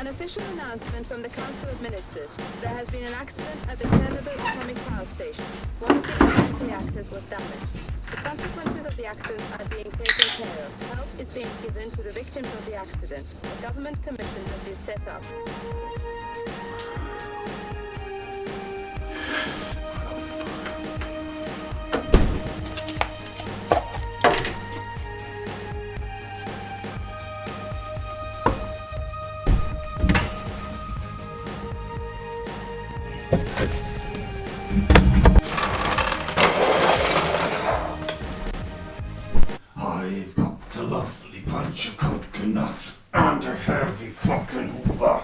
An official announcement from the Council of Ministers. There has been an accident at the Chernobyl atomic power station. One of the electric reactors was damaged. The consequences of the accident are being taken care of. Help is being given to the victims of the accident. A government commission has been set up. I've got a lovely bunch of coconuts and a heavy fucking Hoover.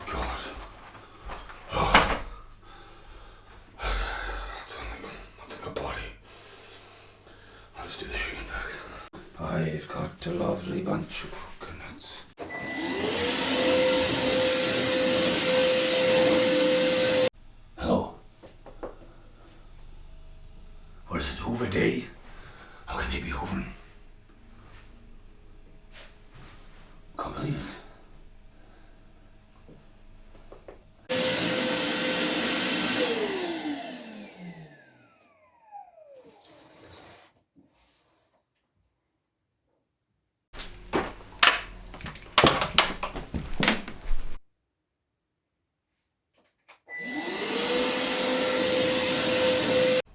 God. That's like a body. I'll just do the shaking back. I've got a lovely bunch of coconuts. Hello. What is it, Hoover Day? How can they be hoovering? Can't believe it.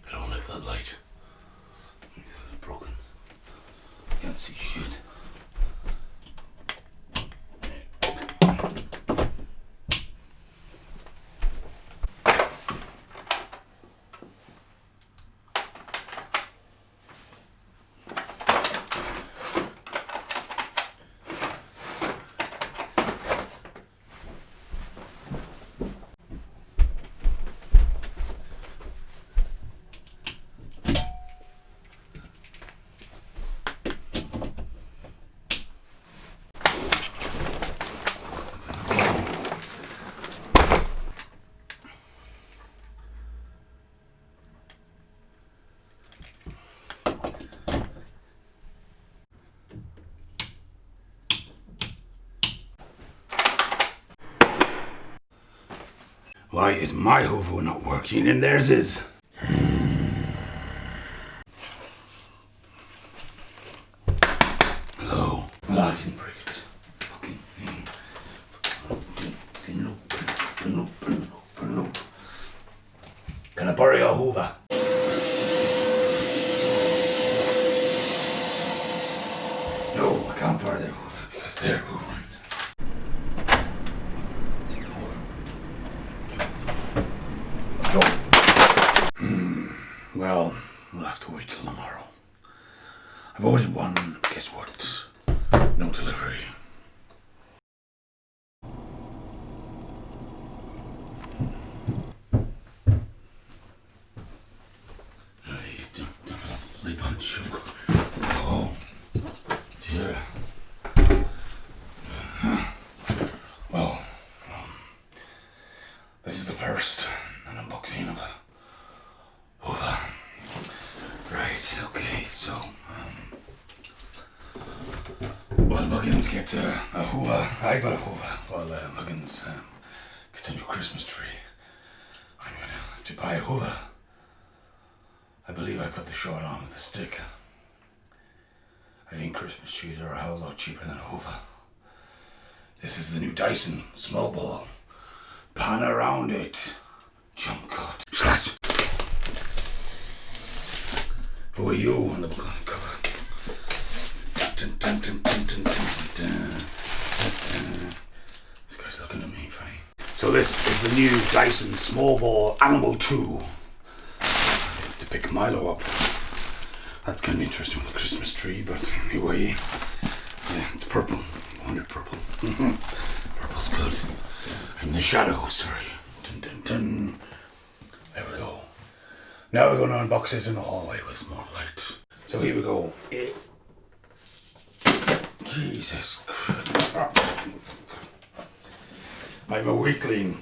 I don't like that light. It's broken. Can't see shit. Why is my Hoover not working and theirs is? Hello? Well, I didn't break it. Fucking no. Can I borrow your Hoover? No, I can't borrow their Hoover because they're Hoovering. Well, we'll have to wait till tomorrow. I've ordered one, guess what? No delivery. I don't have a lovely bunch of... Oh, dear. Well, this is the first unboxing of a Hoover. Right, okay, so, well, Muggins gets a Hoover. I got a Hoover. Well, Muggins gets a new Christmas tree. I'm gonna have to buy a Hoover. I believe I cut the short arm with a stick. I think Christmas trees are a hell of a lot cheaper than a Hoover. This is the new Dyson small ball. Pan around it. Jump cut. Slash. Who are you on the cover? Dun, dun, dun, dun, dun, dun, dun, dun. This guy's looking at me funny. So this is the new Dyson Small Ball Animal 2. I have to pick Milo up. That's kind of interesting with the Christmas tree, but anyway, yeah, it's purple. I wanted purple. Purple's good. In the shadow, sorry. Dun, dun, dun. There we go. Now we're going to unbox it in the hallway with more light. So here we go. Jesus Christ. I'm a weakling.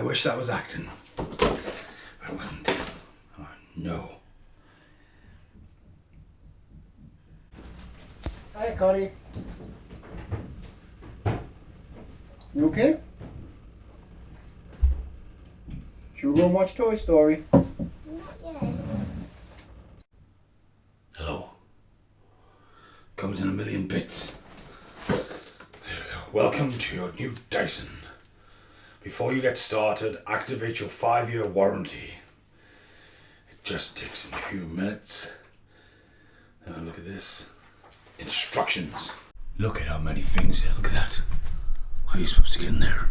I wish that was acting. But it wasn't. Oh, no. Hi, Connie. You okay? Should we go and watch Toy Story? Not yet. Hello. Comes in a million bits. There we go. Welcome to your new Dyson. Before you get started, activate your 5-year warranty. It just takes a few minutes. Now look at this. Instructions. Look at how many things here. Look at that. How are you supposed to get in there?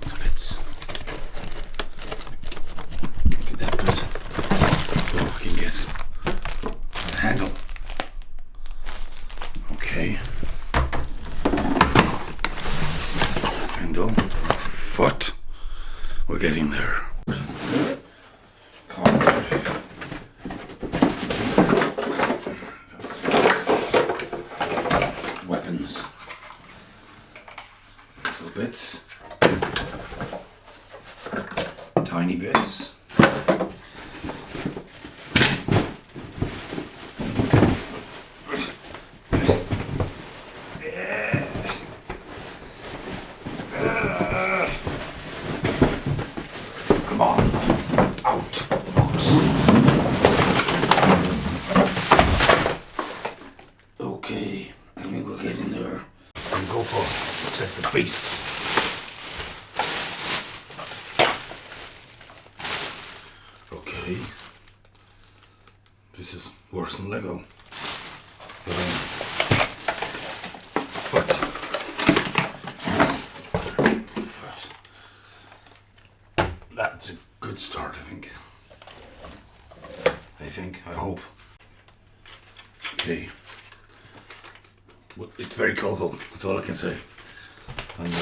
Lots of bits. Look at that bit. Oh, I can get the handle. Okay. Handle. Foot. We're getting there. Weapons. Little bits. Tiny bits. Come on, out of the box. Okay, I think we're getting there. And go for, looks like the base. Okay. This is worse than Lego. But that's a good start, I think. I hope. Okay. Well, it's very colourful, that's all I can say. And I'm going to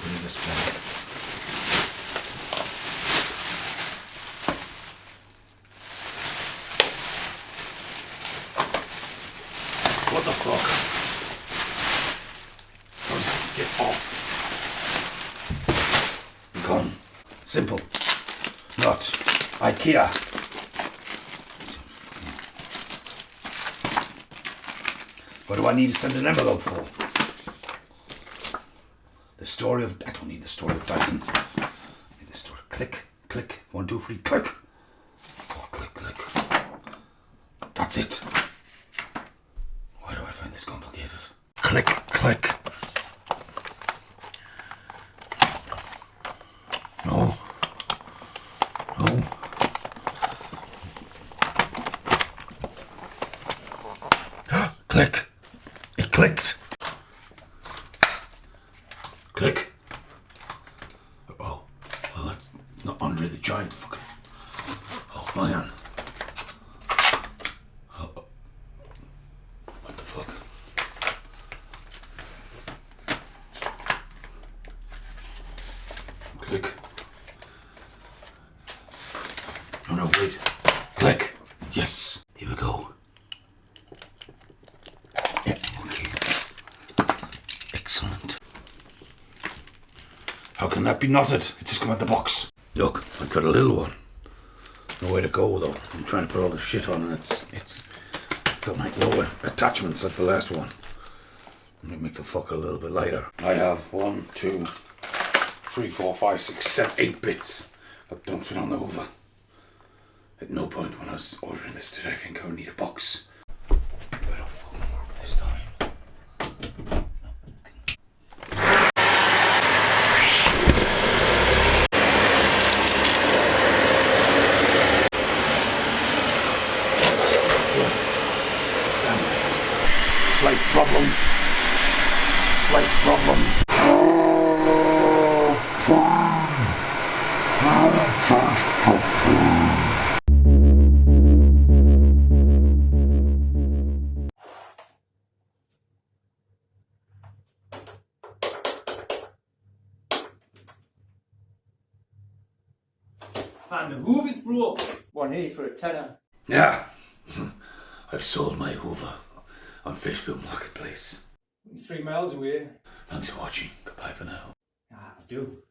put this back. What the fuck? Get off. Gone. Simple. Not IKEA. What do I need to send an envelope for? The story of... I don't need the story of Dyson. I need the story... Click, click. 1, 2, 3, click. Oh, click, click. That's it. Why do I find this complicated? Click, click. No. No. Click. It clicked. Click. Oh. Well, that's not Andre the Giant fucking... Oh, man. Oh. What the fuck? Click. No, no, wait. Click. Yes. Here we go. Yeah, okay. Excellent. How can that be knotted? It's just come out the box. Look, I've got a little one. No way to go though. I'm trying to put all the shit on and it's got like no attachments like the last one. Let me make the fucker a little bit lighter. I have 1, 2, 3, 4, 5, 6, 7, 8 bits that don't fit on the Hoover. At no point when I was ordering this did I think I would need a box. But it'll fucking work this time. Slight problem. Slight problem. Man, the Hoover's broke. 180 for a tenner. Yeah. I've sold my Hoover on Facebook Marketplace. 3 miles away. Thanks for watching. Goodbye for now. Ah, do.